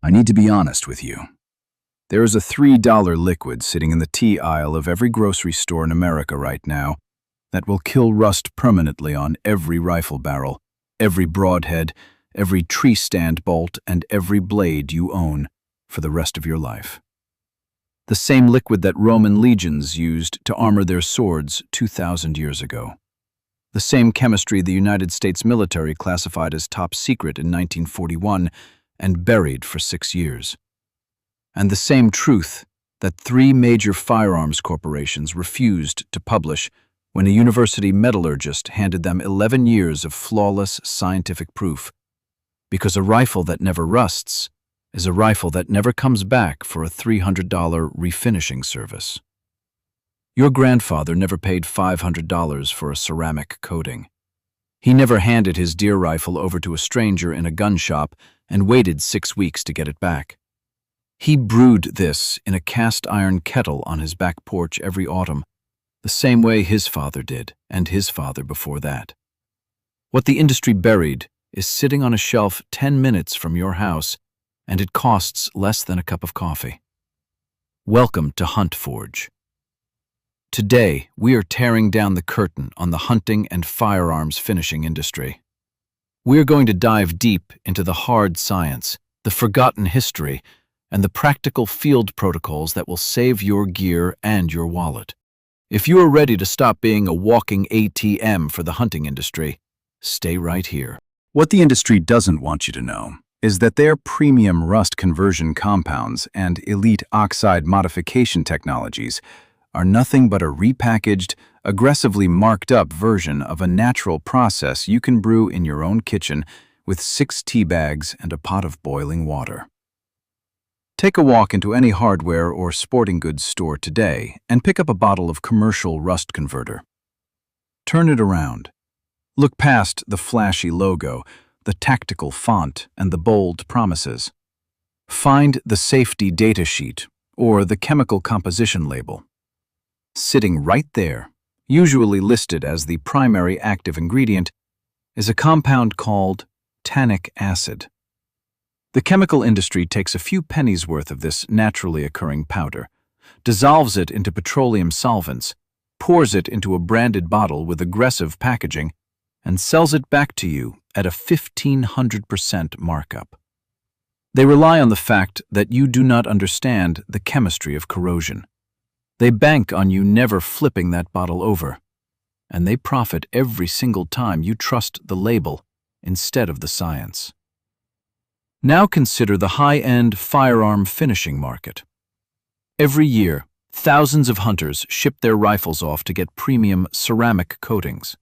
I need to be honest with you. There is a $3 liquid sitting in the tea aisle of every grocery store in America right now that will kill rust permanently on every rifle barrel, every broadhead, every tree stand bolt, and every blade you own for the rest of your life. The same liquid that Roman legions used to armor their swords 2,000 years ago. The same chemistry the United States military classified as top secret in 1941 and buried for 6 years. And the same truth that 3 major firearms corporations refused to publish when a university metallurgist handed them 11 years of flawless scientific proof. Because a rifle that never rusts is a rifle that never comes back for a $300 refinishing service. Your grandfather never paid $500 for a ceramic coating. He never handed his deer rifle over to a stranger in a gun shop and waited 6 weeks to get it back. He brewed this in a cast iron kettle on his back porch every autumn, the same way his father did, and his father before that. What the industry buried is sitting on a shelf 10 minutes from your house, and it costs less than a cup of coffee. Welcome to HuntForge. Today, we are tearing down the curtain on the hunting and firearms finishing industry. We are going to dive deep into the hard science, the forgotten history, and the practical field protocols that will save your gear and your wallet. If you are ready to stop being a walking ATM for the hunting industry, stay right here. What the industry doesn't want you to know is that their premium rust conversion compounds and elite oxide modification technologies are nothing but a repackaged, aggressively marked up version of a natural process you can brew in your own kitchen with 6 tea bags and a pot of boiling water. Take a walk into any hardware or sporting goods store today and pick up a bottle of commercial rust converter. Turn it around. Look past the flashy logo, the tactical font, and the bold promises. Find the safety data sheet or the chemical composition label. Sitting right there, usually listed as the primary active ingredient, is a compound called tannic acid. The chemical industry takes a few pennies worth of this naturally occurring powder, dissolves it into petroleum solvents, pours it into a branded bottle with aggressive packaging, and sells it back to you at a 1,500% markup. They rely on the fact that you do not understand the chemistry of corrosion. They bank on you never flipping that bottle over, and they profit every single time you trust the label instead of the science. Now consider the high-end firearm finishing market. Every year, thousands of hunters ship their rifles off to get premium ceramic coatings.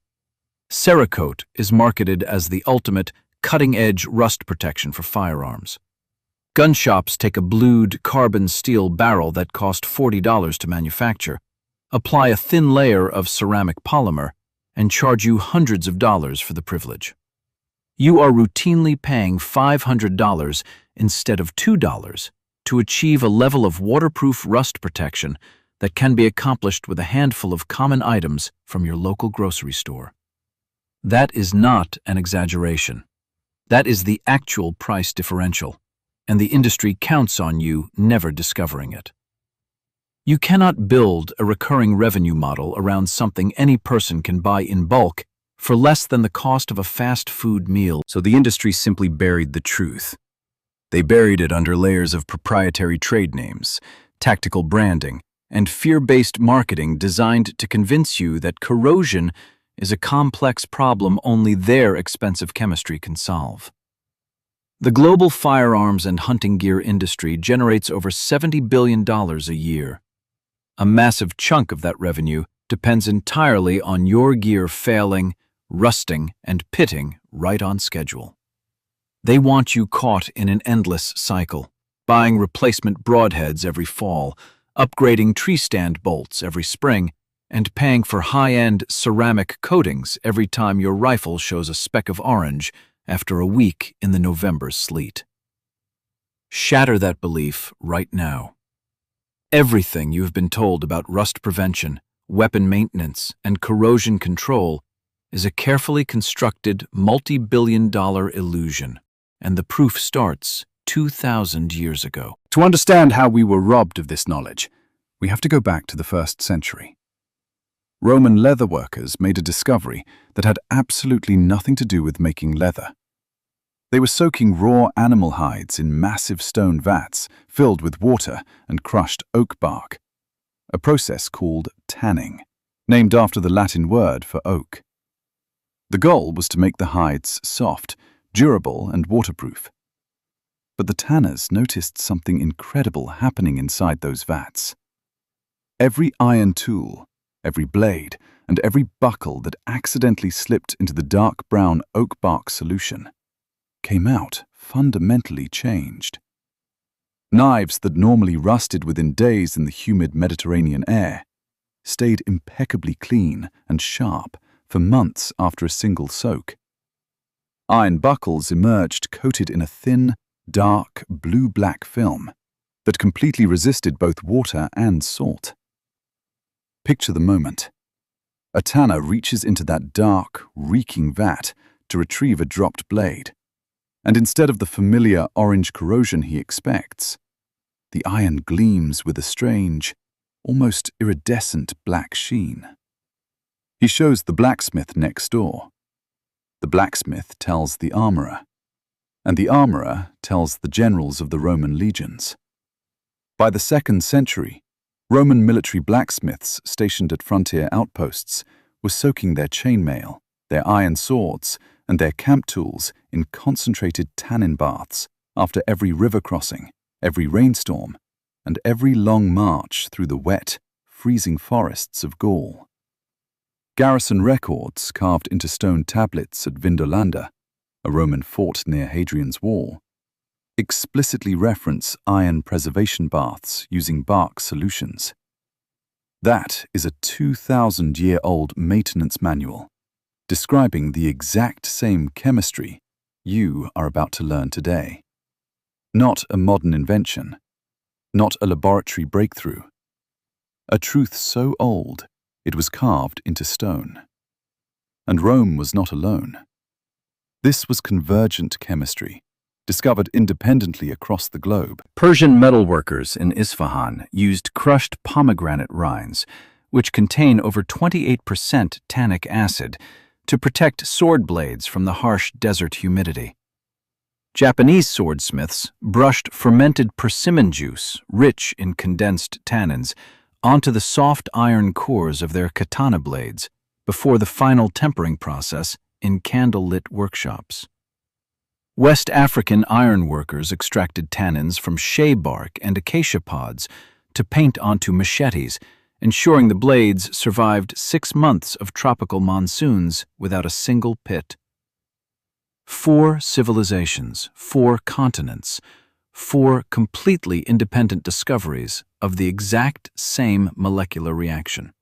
Cerakote is marketed as the ultimate cutting-edge rust protection for firearms. Gun shops take a blued carbon steel barrel that cost $40 to manufacture, apply a thin layer of ceramic polymer, and charge you hundreds of dollars for the privilege. You are routinely paying $500 instead of $2 to achieve a level of waterproof rust protection that can be accomplished with a handful of common items from your local grocery store. That is not an exaggeration. That is the actual price differential, and the industry counts on you never discovering it. You cannot build a recurring revenue model around something any person can buy in bulk for less than the cost of a fast food meal. So the industry simply buried the truth. They buried it under layers of proprietary trade names, tactical branding, and fear-based marketing designed to convince you that corrosion is a complex problem only their expensive chemistry can solve. The global firearms and hunting gear industry generates over $70 billion a year. A massive chunk of that revenue depends entirely on your gear failing, rusting, and pitting right on schedule. They want you caught in an endless cycle, buying replacement broadheads every fall, upgrading tree stand bolts every spring, and paying for high-end ceramic coatings every time your rifle shows a speck of orange after a week in the November sleet. Shatter that belief right now. Everything you have been told about rust prevention, weapon maintenance, and corrosion control is a carefully constructed multi-billion-dollar illusion, and the proof starts 2,000 years ago. To understand how we were robbed of this knowledge, we have to go back to the 1st century. Roman leather workers made a discovery that had absolutely nothing to do with making leather. They were soaking raw animal hides in massive stone vats filled with water and crushed oak bark, a process called tanning, named after the Latin word for oak. The goal was to make the hides soft, durable, and waterproof. But the tanners noticed something incredible happening inside those vats. Every iron tool, every blade, and every buckle that accidentally slipped into the dark brown oak bark solution came out fundamentally changed. Knives that normally rusted within days in the humid Mediterranean air stayed impeccably clean and sharp for months after a single soak. Iron buckles emerged coated in a thin, dark, blue-black film that completely resisted both water and salt. Picture the moment. A tanner reaches into that dark, reeking vat to retrieve a dropped blade, and instead of the familiar orange corrosion he expects, the iron gleams with a strange, almost iridescent black sheen. He shows the blacksmith next door. The blacksmith tells the armorer, and the armorer tells the generals of the Roman legions. By the 2nd century, Roman military blacksmiths stationed at frontier outposts were soaking their chainmail, their iron swords, and their camp tools in concentrated tannin baths after every river crossing, every rainstorm, and every long march through the wet, freezing forests of Gaul. Garrison records carved into stone tablets at Vindolanda, a Roman fort near Hadrian's Wall, explicitly reference iron preservation baths using bark solutions. That is a 2,000-year-old maintenance manual describing the exact same chemistry you are about to learn today. Not a modern invention, not a laboratory breakthrough. A truth so old it was carved into stone. And Rome was not alone. This was convergent chemistry, discovered independently across the globe. Persian metalworkers in Isfahan used crushed pomegranate rinds, which contain over 28% tannic acid, to protect sword blades from the harsh desert humidity. Japanese swordsmiths brushed fermented persimmon juice, rich in condensed tannins, onto the soft iron cores of their katana blades before the final tempering process in candle-lit workshops. West African ironworkers extracted tannins from shea bark and acacia pods to paint onto machetes, ensuring the blades survived 6 months of tropical monsoons without a single pit. 4 civilizations, 4 continents, 4 completely independent discoveries of the exact same molecular reaction.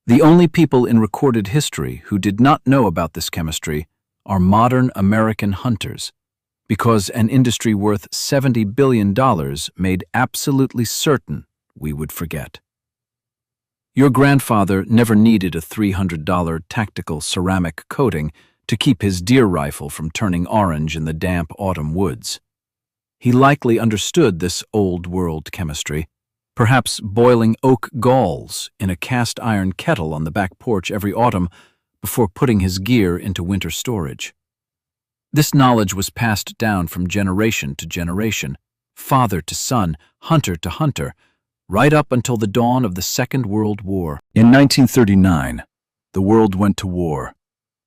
The only people in recorded history who did not know about this chemistry are modern American hunters, because an industry worth $70 billion made absolutely certain we would forget. Your grandfather never needed a $300 tactical ceramic coating to keep his deer rifle from turning orange in the damp autumn woods. He likely understood this old-world chemistry, perhaps boiling oak galls in a cast-iron kettle on the back porch every autumn before putting his gear into winter storage. This knowledge was passed down from generation to generation, father to son, hunter to hunter, right up until the dawn of the Second World War. In 1939, the world went to war,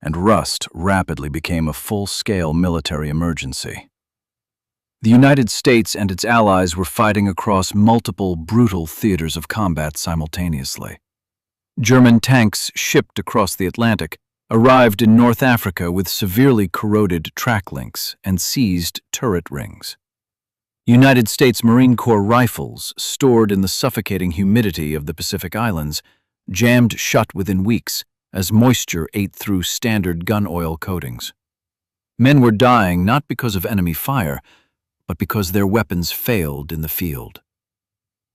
and rust rapidly became a full-scale military emergency. The United States and its allies were fighting across multiple brutal theaters of combat simultaneously. German tanks shipped across the Atlantic arrived in North Africa with severely corroded track links and seized turret rings. United States Marine Corps rifles, stored in the suffocating humidity of the Pacific Islands, jammed shut within weeks as moisture ate through standard gun oil coatings. Men were dying not because of enemy fire, but because their weapons failed in the field.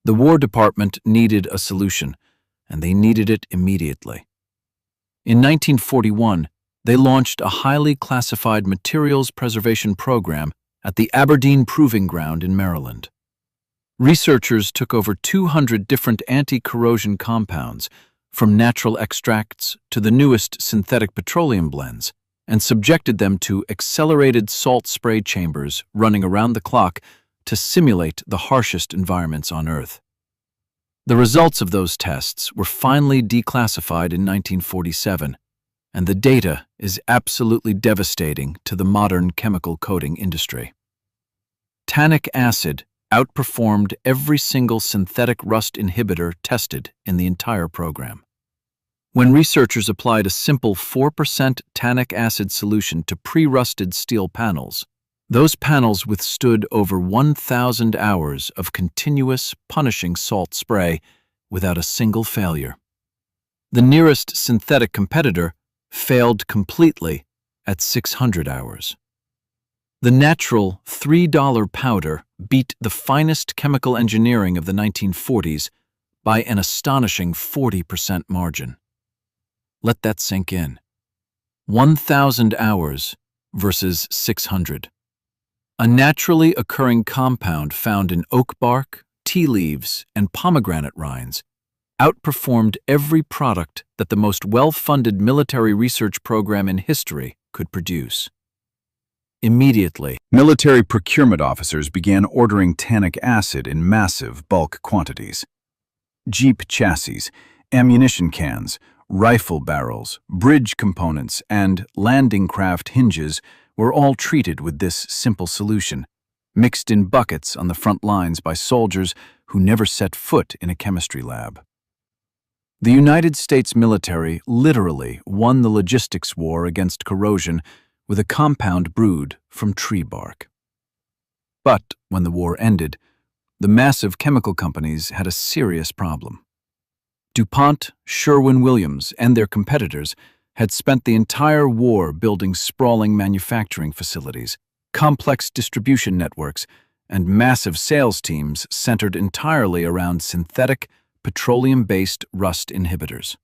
The War Department needed a solution, and they needed it immediately. In 1941, they launched a highly classified materials preservation program at the Aberdeen Proving Ground in Maryland. Researchers took over 200 different anti-corrosion compounds, from natural extracts to the newest synthetic petroleum blends, and subjected them to accelerated salt spray chambers running around the clock to simulate the harshest environments on Earth. The results of those tests were finally declassified in 1947, and the data is absolutely devastating to the modern chemical coating industry. Tannic acid outperformed every single synthetic rust inhibitor tested in the entire program. When researchers applied a simple 4% tannic acid solution to pre-rusted steel panels, those panels withstood over 1,000 hours of continuous, punishing salt spray without a single failure. The nearest synthetic competitor failed completely at 600 hours. The natural $3 powder beat the finest chemical engineering of the 1940s by an astonishing 40% margin. Let that sink in. 1,000 hours versus 600. A naturally occurring compound found in oak bark, tea leaves, and pomegranate rinds outperformed every product that the most well-funded military research program in history could produce. Immediately, military procurement officers began ordering tannic acid in massive bulk quantities. Jeep chassis, ammunition cans, rifle barrels, bridge components, and landing craft hinges were all treated with this simple solution, mixed in buckets on the front lines by soldiers who never set foot in a chemistry lab. The United States military literally won the logistics war against corrosion with a compound brewed from tree bark. But when the war ended, the massive chemical companies had a serious problem. DuPont, Sherwin-Williams, and their competitors had spent the entire war building sprawling manufacturing facilities, complex distribution networks, and massive sales teams centered entirely around synthetic, petroleum-based rust inhibitors.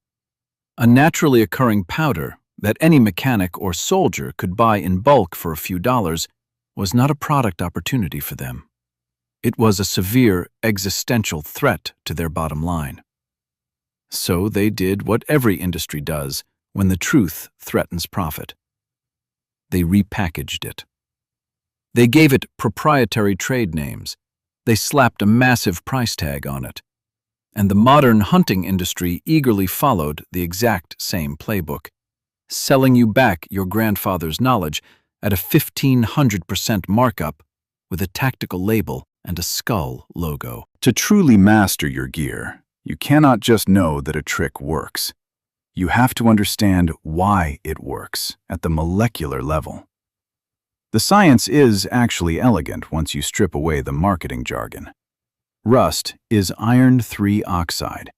A naturally occurring powder that any mechanic or soldier could buy in bulk for a few dollars was not a product opportunity for them. It was a severe existential threat to their bottom line. So they did what every industry does when the truth threatens profit. They repackaged it. They gave it proprietary trade names. They slapped a massive price tag on it. And the modern hunting industry eagerly followed the exact same playbook, selling you back your grandfather's knowledge at a 1,500% markup with a tactical label and a skull logo. To truly master your gear, you cannot just know that a trick works. You have to understand why it works at the molecular level. The science is actually elegant once you strip away the marketing jargon. Rust is iron 3 oxide,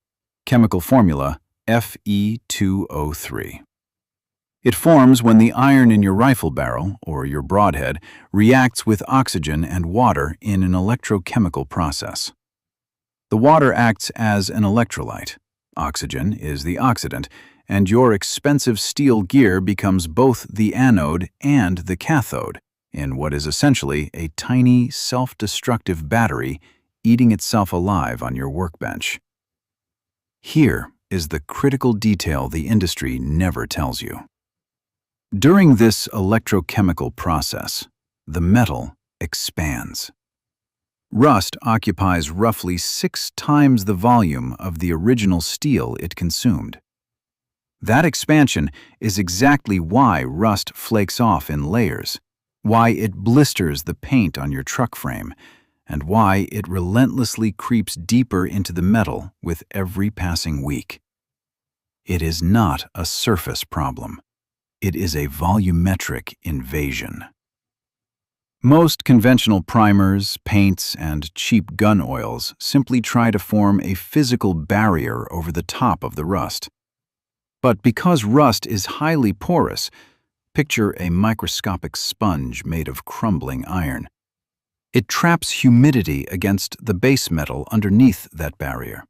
chemical formula Fe2O3. It forms when the iron in your rifle barrel, or your broadhead, reacts with oxygen and water in an electrochemical process. The water acts as an electrolyte, oxygen is the oxidant, and your expensive steel gear becomes both the anode and the cathode in what is essentially a tiny, self-destructive battery eating itself alive on your workbench. Here is the critical detail the industry never tells you. During this electrochemical process, the metal expands. Rust occupies roughly 6 times the volume of the original steel it consumed. That expansion is exactly why rust flakes off in layers, why it blisters the paint on your truck frame, and why it relentlessly creeps deeper into the metal with every passing week. It is not a surface problem. It is a volumetric invasion. Most conventional primers, paints, and cheap gun oils simply try to form a physical barrier over the top of the rust. But because rust is highly porous, picture a microscopic sponge made of crumbling iron. It traps humidity against the base metal underneath that barrier.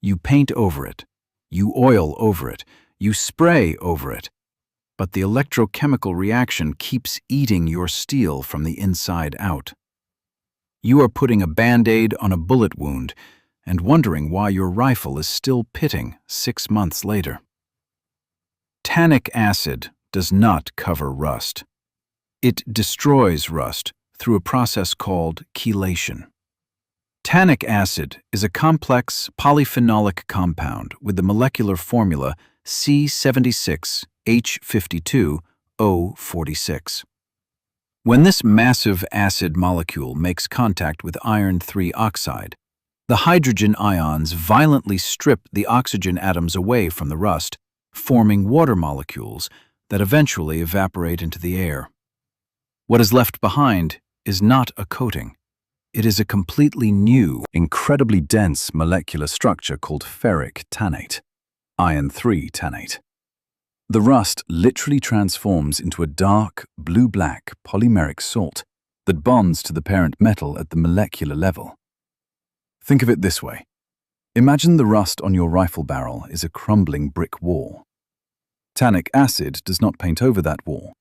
You paint over it, you oil over it, you spray over it, but the electrochemical reaction keeps eating your steel from the inside out. You are putting a Band-Aid on a bullet wound and wondering why your rifle is still pitting 6 months later. Tannic acid does not cover rust. It destroys rust through a process called chelation. Tannic acid is a complex polyphenolic compound with the molecular formula C76H52O46. When this massive acid molecule makes contact with iron 3 oxide, the hydrogen ions violently strip the oxygen atoms away from the rust, forming water molecules that eventually evaporate into the air. What is left behind is not a coating. It is a completely new, incredibly dense molecular structure called ferric tannate, iron 3 tannate. The rust literally transforms into a dark, blue-black polymeric salt that bonds to the parent metal at the molecular level. Think of it this way. Imagine the rust on your rifle barrel is a crumbling brick wall. Tannic acid does not paint over that wall.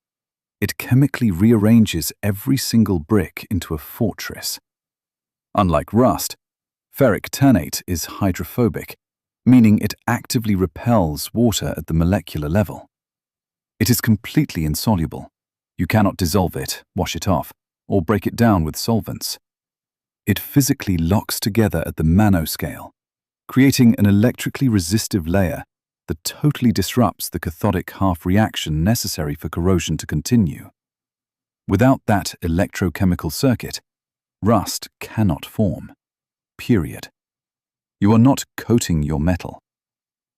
It chemically rearranges every single brick into a fortress. Unlike rust, ferric tannate is hydrophobic, meaning it actively repels water at the molecular level. It is completely insoluble. You cannot dissolve it, wash it off, or break it down with solvents. It physically locks together at the nanoscale, creating an electrically resistive layer that totally disrupts the cathodic half reaction necessary for corrosion to continue. Without that electrochemical circuit, rust cannot form. Period. You are not coating your metal.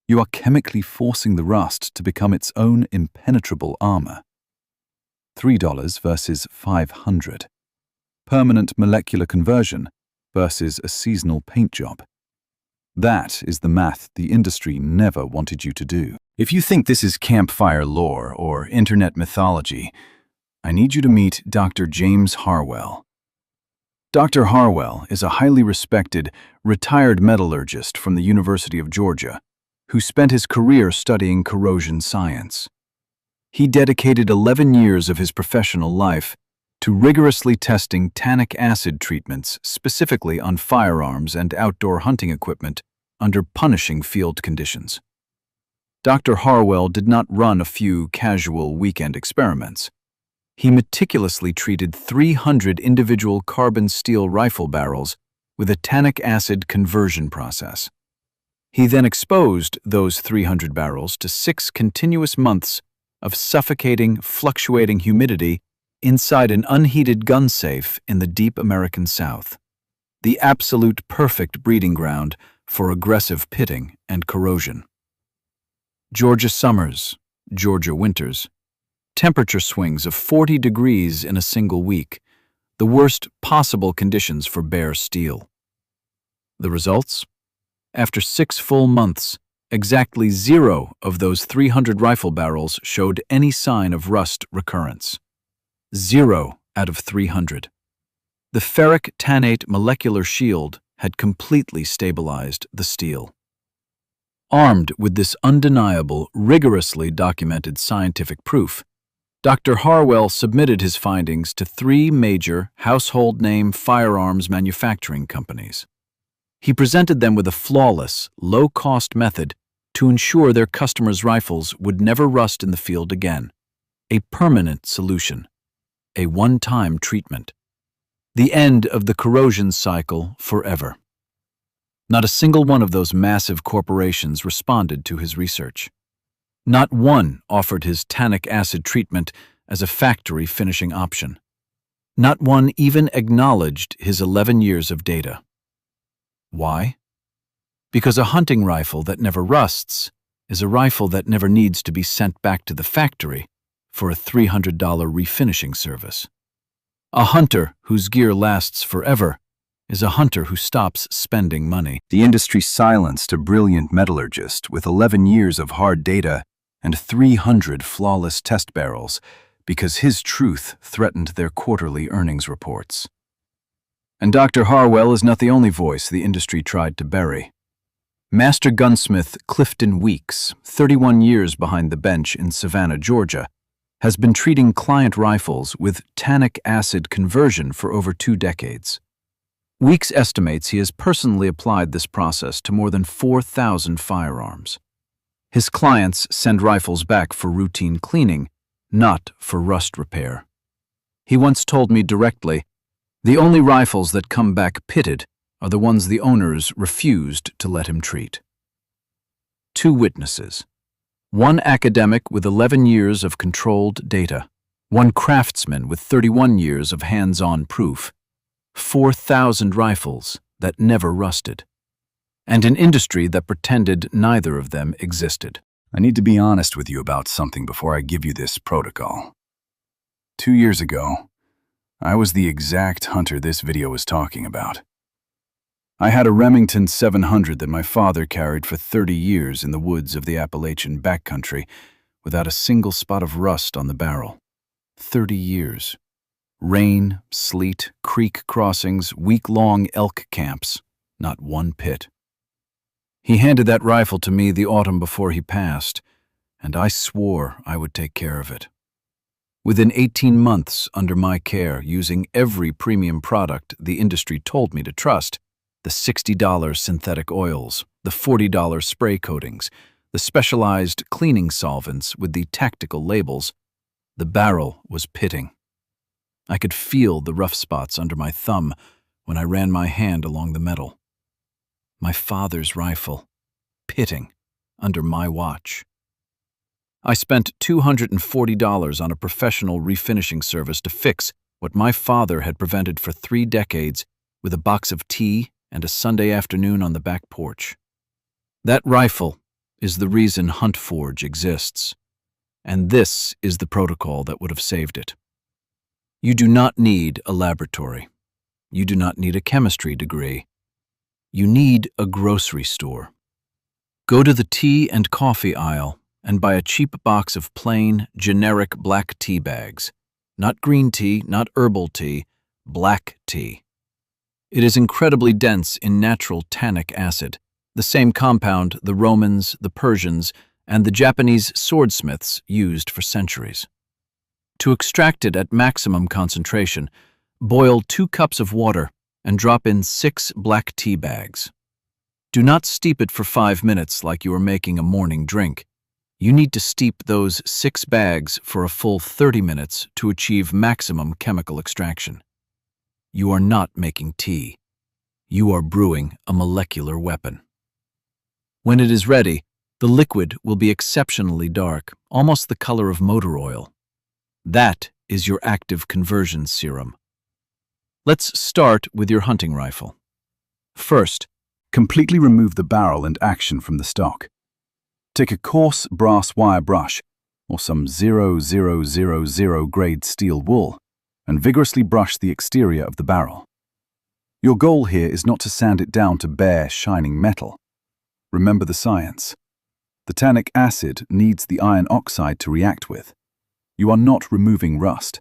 You are chemically forcing the rust to become its own impenetrable armor. $3 versus $500. Permanent molecular conversion versus a seasonal paint job. That is the math the industry never wanted you to do. If you think this is campfire lore or internet mythology, I need you to meet Dr. James Harwell. Dr. Harwell is a highly respected, retired metallurgist from the University of Georgia who spent his career studying corrosion science. He dedicated 11 years of his professional life to rigorously testing tannic acid treatments specifically on firearms and outdoor hunting equipment under punishing field conditions. Dr. Harwell did not run a few casual weekend experiments. He meticulously treated 300 individual carbon steel rifle barrels with a tannic acid conversion process. He then exposed those 300 barrels to 6 continuous months of suffocating, fluctuating humidity inside an unheated gun safe in the deep American South, the absolute perfect breeding ground for aggressive pitting and corrosion. Georgia summers, Georgia winters, temperature swings of 40 degrees in a single week, the worst possible conditions for bare steel. The results? After 6 full months, exactly 0 of those 300 rifle barrels showed any sign of rust recurrence. 0 out of 300. The ferric tannate molecular shield had completely stabilized the steel. Armed with this undeniable, rigorously documented scientific proof, Dr. Harwell submitted his findings to 3 major household name firearms manufacturing companies. He presented them with a flawless, low-cost method to ensure their customers' rifles would never rust in the field again. A permanent solution. A one-time treatment. The end of the corrosion cycle forever. Not a single one of those massive corporations responded to his research. Not one offered his tannic acid treatment as a factory finishing option. Not one even acknowledged his 11 years of data. Why? Because a hunting rifle that never rusts is a rifle that never needs to be sent back to the factory for a $300 refinishing service. A hunter whose gear lasts forever is a hunter who stops spending money. The industry silenced a brilliant metallurgist with 11 years of hard data and 300 flawless test barrels because his truth threatened their quarterly earnings reports. And Dr. Harwell is not the only voice the industry tried to bury. Master gunsmith Clifton Weeks, 31 years behind the bench in Savannah, Georgia, has been treating client rifles with tannic acid conversion for over 2 decades. Weeks estimates he has personally applied this process to more than 4,000 firearms. His clients send rifles back for routine cleaning, not for rust repair. He once told me directly, "The only rifles that come back pitted are the ones the owners refused to let him treat." 2 witnesses. 1 academic with 11 years of controlled data. 1 craftsman with 31 years of hands-on proof. 4,000 rifles that never rusted. And an industry that pretended neither of them existed. I need to be honest with you about something before I give you this protocol. 2 years ago, I was the exact hunter this video is talking about. I had a Remington 700 that my father carried for 30 years in the woods of the Appalachian backcountry without a single spot of rust on the barrel. 30 years. Rain, sleet, creek crossings, week-long elk camps, not one pit. He handed that rifle to me the autumn before he passed, and I swore I would take care of it. Within 18 months under my care, using every premium product the industry told me to trust, the $60 synthetic oils, the $40 spray coatings, the specialized cleaning solvents with the tactical labels, the barrel was pitting. I could feel the rough spots under my thumb when I ran my hand along the metal. My father's rifle, pitting under my watch. I spent $240 on a professional refinishing service to fix what my father had prevented for 3 decades with a box of tea and a Sunday afternoon on the back porch. That rifle is the reason HuntForge exists, and this is the protocol that would have saved it. You do not need a laboratory. You do not need a chemistry degree. You need a grocery store. Go to the tea and coffee aisle and buy a cheap box of plain, generic black tea bags. Not green tea, not herbal tea, black tea. It is incredibly dense in natural tannic acid, the same compound the Romans, the Persians, and the Japanese swordsmiths used for centuries. To extract it at maximum concentration, boil 2 cups of water and drop in 6 black tea bags. Do not steep it for 5 minutes like you are making a morning drink. You need to steep those 6 bags for a full 30 minutes to achieve maximum chemical extraction. You are not making tea. You are brewing a molecular weapon. When it is ready, the liquid will be exceptionally dark, almost the color of motor oil. That is your active conversion serum. Let's start with your hunting rifle. First, Completely remove the barrel and action from the stock. Take a coarse brass wire brush or some 0000 grade steel wool and vigorously brush the exterior of the barrel. Your goal here is not to sand it down to bare, shining metal. Remember the science. The tannic acid needs the iron oxide to react with. You are not removing rust.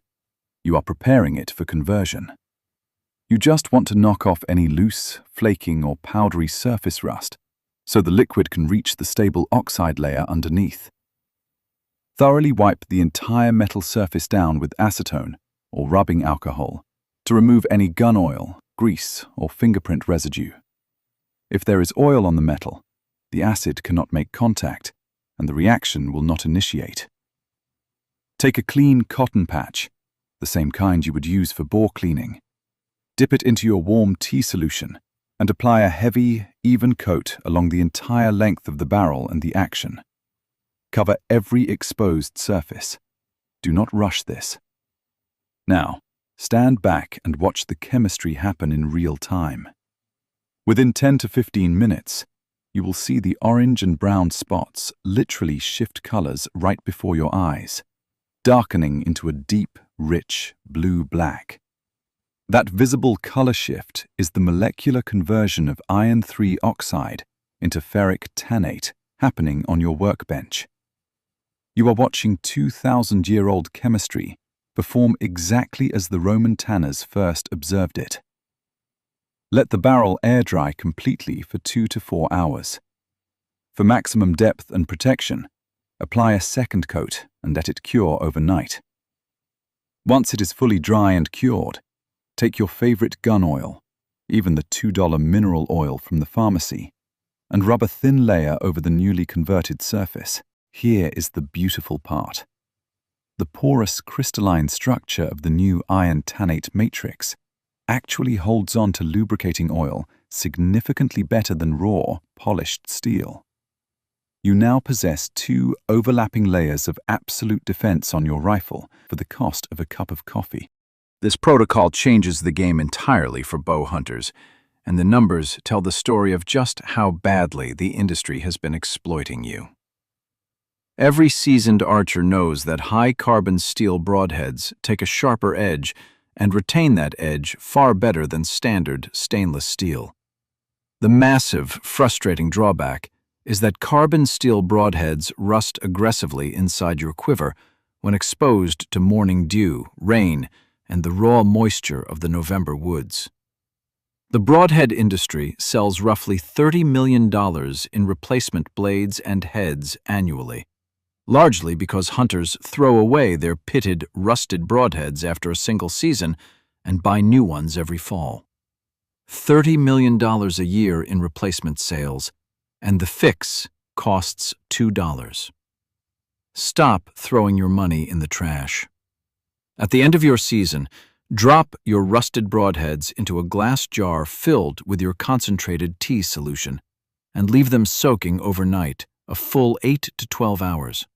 You are preparing it for conversion. You just want to knock off any loose, flaking, or powdery surface rust so the liquid can reach the stable oxide layer underneath. Thoroughly wipe the entire metal surface down with acetone or rubbing alcohol to remove any gun oil, grease, or fingerprint residue. If there is oil on the metal, the acid cannot make contact and the reaction will not initiate. Take a clean cotton patch, the same kind you would use for bore cleaning. Dip it into your warm tea solution and apply a heavy, even coat along the entire length of the barrel and the action. Cover every exposed surface. Do not rush this. Now, stand back and watch the chemistry happen in real time. Within 10 to 15 minutes, you will see the orange and brown spots literally shift colors right before your eyes, darkening into a deep, rich blue-black. That visible color shift is the molecular conversion of iron 3 oxide into ferric tannate happening on your workbench. You are watching 2,000-year-old chemistry perform exactly as the Roman tanners first observed it. Let the barrel air dry completely for 2 to 4 hours. For maximum depth and protection, apply a second coat and let it cure overnight. Once it is fully dry and cured, take your favorite gun oil, even the $2 mineral oil from the pharmacy, and rub a thin layer over the newly converted surface. Here is the beautiful part. The porous crystalline structure of the new iron tannate matrix actually holds on to lubricating oil significantly better than raw, polished steel. You now possess 2 overlapping layers of absolute defense on your rifle for the cost of a cup of coffee. This protocol changes the game entirely for bow hunters, and the numbers tell the story of just how badly the industry has been exploiting you. Every seasoned archer knows that high-carbon steel broadheads take a sharper edge and retain that edge far better than standard stainless steel. The massive, frustrating drawback is that carbon steel broadheads rust aggressively inside your quiver when exposed to morning dew, rain, and the raw moisture of the November woods. The broadhead industry sells roughly $30 million in replacement blades and heads annually, largely because hunters throw away their pitted, rusted broadheads after a single season and buy new ones every fall. $30 million a year in replacement sales, and the fix costs $2. Stop throwing your money in the trash. At the end of your season, drop your rusted broadheads into a glass jar filled with your concentrated tea solution and leave them soaking overnight, a full 8 to 12 hours.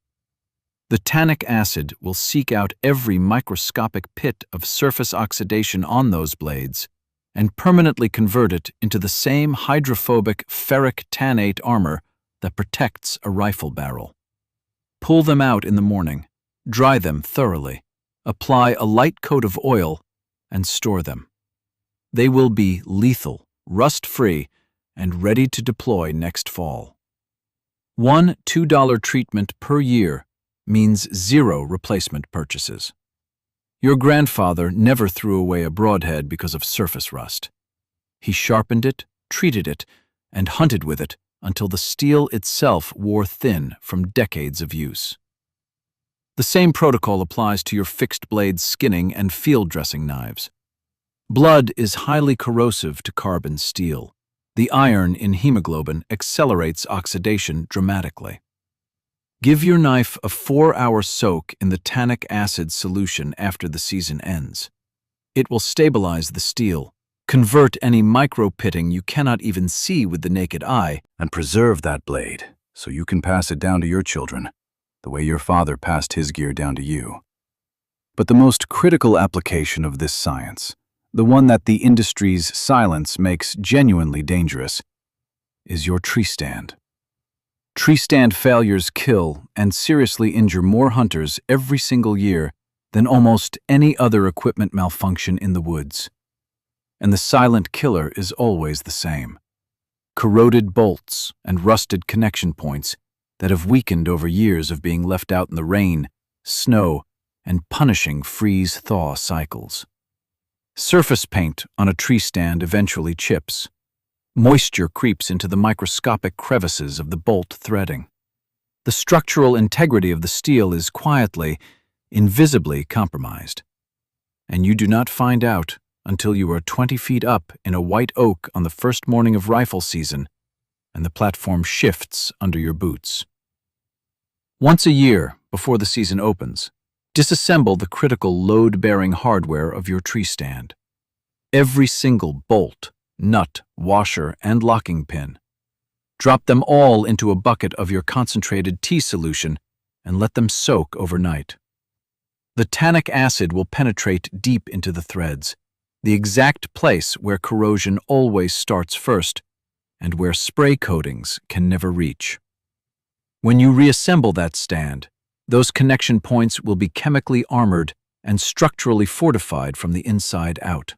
The tannic acid will seek out every microscopic pit of surface oxidation on those blades and permanently convert it into the same hydrophobic ferric tannate armor that protects a rifle barrel. Pull them out in the morning, dry them thoroughly, apply a light coat of oil, and store them. They will be lethal, rust-free, and ready to deploy next fall. One $2 treatment per year means 0 replacement purchases. Your grandfather never threw away a broadhead because of surface rust. He sharpened it, treated it, and hunted with it until the steel itself wore thin from decades of use. The same protocol applies to your fixed-blade skinning and field dressing knives. Blood is highly corrosive to carbon steel. The iron in hemoglobin accelerates oxidation dramatically. Give your knife a 4-hour soak in the tannic acid solution after the season ends. It will stabilize the steel, convert any micro-pitting you cannot even see with the naked eye, And preserve that blade so you can pass it down to your children, the way your father passed his gear down to you. But the most critical application of this science, the one that the industry's silence makes genuinely dangerous, is your tree stand. Tree stand failures kill and seriously injure more hunters every single year than almost any other equipment malfunction in the woods. And the silent killer is always the same: corroded bolts and rusted connection points that have weakened over years of being left out in the rain, snow, and punishing freeze-thaw cycles. Surface paint on a tree stand eventually chips. Moisture creeps into the microscopic crevices of the bolt threading. The structural integrity of the steel is quietly, invisibly compromised. And you do not find out until you are 20 feet up in a white oak on the first morning of rifle season and the platform shifts under your boots. Once a year, before the season opens, disassemble the critical load-bearing hardware of your tree stand. Every single bolt, nut, washer, and locking pin. Drop them all into a bucket of your concentrated tea solution and let them soak overnight. The tannic acid will penetrate deep into the threads, the exact place where corrosion always starts first and where spray coatings can never reach. When you reassemble that stand, those connection points will be chemically armored and structurally fortified from the inside out.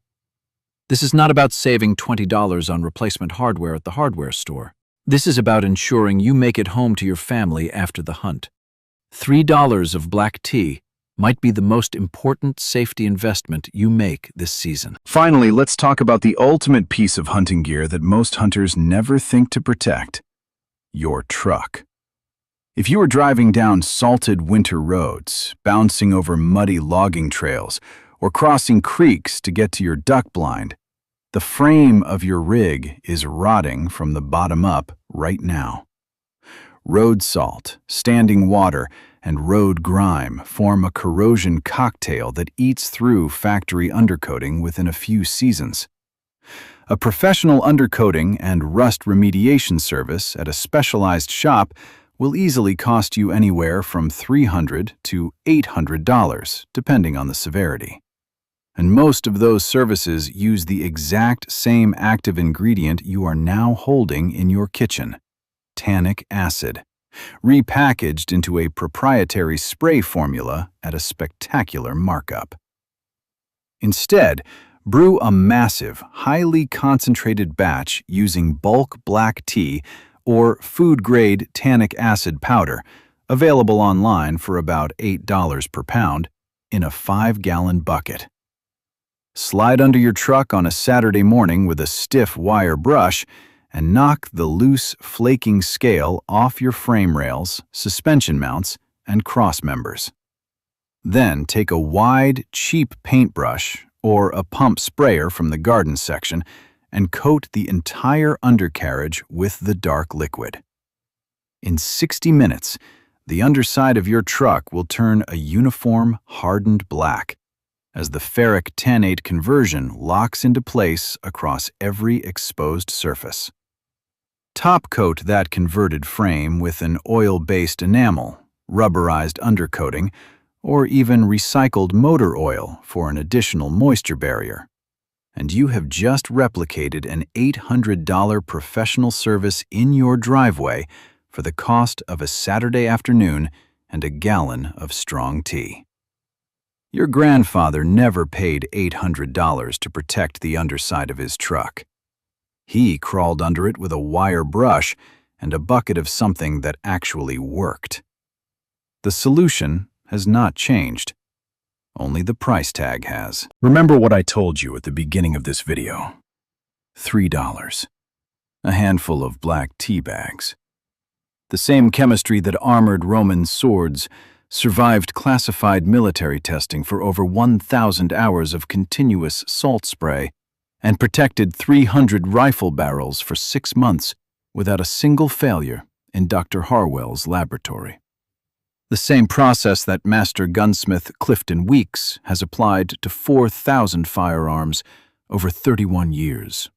This is not about saving $20 on replacement hardware at the hardware store. This is about ensuring you make it home to your family after the hunt. $3 of black tea might be the most important safety investment you make this season. Finally, let's talk about the ultimate piece of hunting gear that most hunters never think to protect: your truck. If you are driving down salted winter roads, bouncing over muddy logging trails, or crossing creeks to get to your duck blind, the frame of your rig is rotting from the bottom up right now. Road salt, standing water, and road grime form a corrosion cocktail that eats through factory undercoating within a few seasons. A professional undercoating and rust remediation service at a specialized shop will easily cost you anywhere from $300 to $800, depending on the severity. And most of those services use the exact same active ingredient you are now holding in your kitchen, tannic acid, repackaged into a proprietary spray formula at a spectacular markup. Instead, brew a massive, highly concentrated batch using bulk black tea or food-grade tannic acid powder, available online for about $8 per pound, in a 5-gallon bucket. Slide under your truck on a Saturday morning with a stiff wire brush and knock the loose, flaking scale off your frame rails, suspension mounts, and cross members. Then take a wide, cheap paintbrush or a pump sprayer from the garden section and coat the entire undercarriage with the dark liquid. In 60 minutes, the underside of your truck will turn a uniform, hardened black, as the ferric tannate conversion locks into place across every exposed surface. Top coat that converted frame with an oil-based enamel, rubberized undercoating, or even recycled motor oil for an additional moisture barrier. And you have just replicated an $800 professional service in your driveway for the cost of a Saturday afternoon and a gallon of strong tea. Your grandfather never paid $800 to protect the underside of his truck. He crawled under it with a wire brush and a bucket of something that actually worked. The solution has not changed. Only the price tag has. Remember what I told you at the beginning of this video. $3. A handful of black tea bags. The same chemistry that armored Roman swords survived classified military testing for over 1,000 hours of continuous salt spray and protected 300 rifle barrels for 6 months without a single failure in Dr. Harwell's laboratory. The same process that master gunsmith Clifton Weeks has applied to 4,000 firearms over 31 years.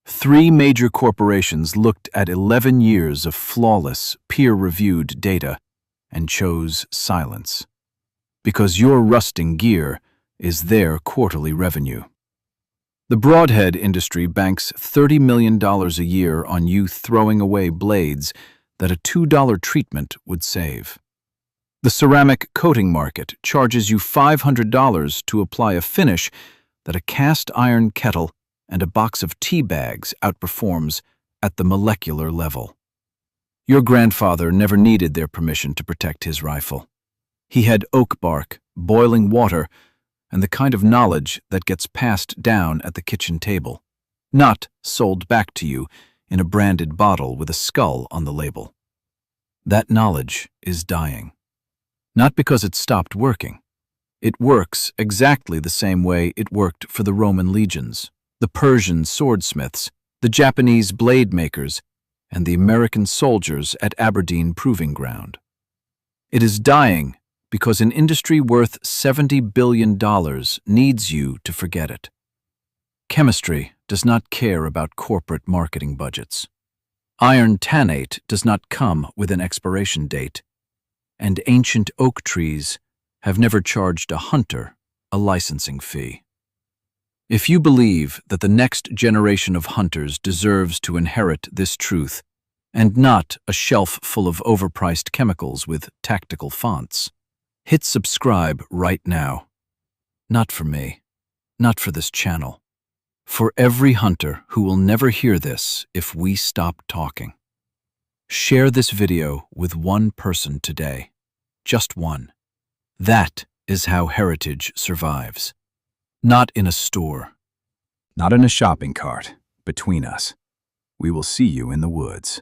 3 major corporations looked at 11 years of flawless, peer-reviewed data and chose silence, because your rusting gear is their quarterly revenue. The Broadhead industry banks $30 million a year on you throwing away blades that a $2 treatment would save. The ceramic coating market charges you $500 to apply a finish that a cast iron kettle and a box of tea bags outperforms at the molecular level. Your grandfather never needed their permission to protect his rifle. He had oak bark, boiling water, and the kind of knowledge that gets passed down at the kitchen table, not sold back to you in a branded bottle with a skull on the label. That knowledge is dying. Not because it stopped working. It works exactly the same way it worked for the Roman legions, the Persian swordsmiths, the Japanese blade makers, and the American soldiers at Aberdeen Proving Ground. It is dying because an industry worth $70 billion needs you to forget it. Chemistry does not care about corporate marketing budgets. Iron tannate does not come with an expiration date, and ancient oak trees have never charged a hunter a licensing fee. If you believe that the next generation of hunters deserves to inherit this truth, and not a shelf full of overpriced chemicals with tactical fonts, hit subscribe right now. Not for me, not for this channel. For every hunter who will never hear this if we stop talking. Share this video with one person today. Just one. That is how heritage survives. Not in a store. Not in a shopping cart, between us. We will see you in the woods.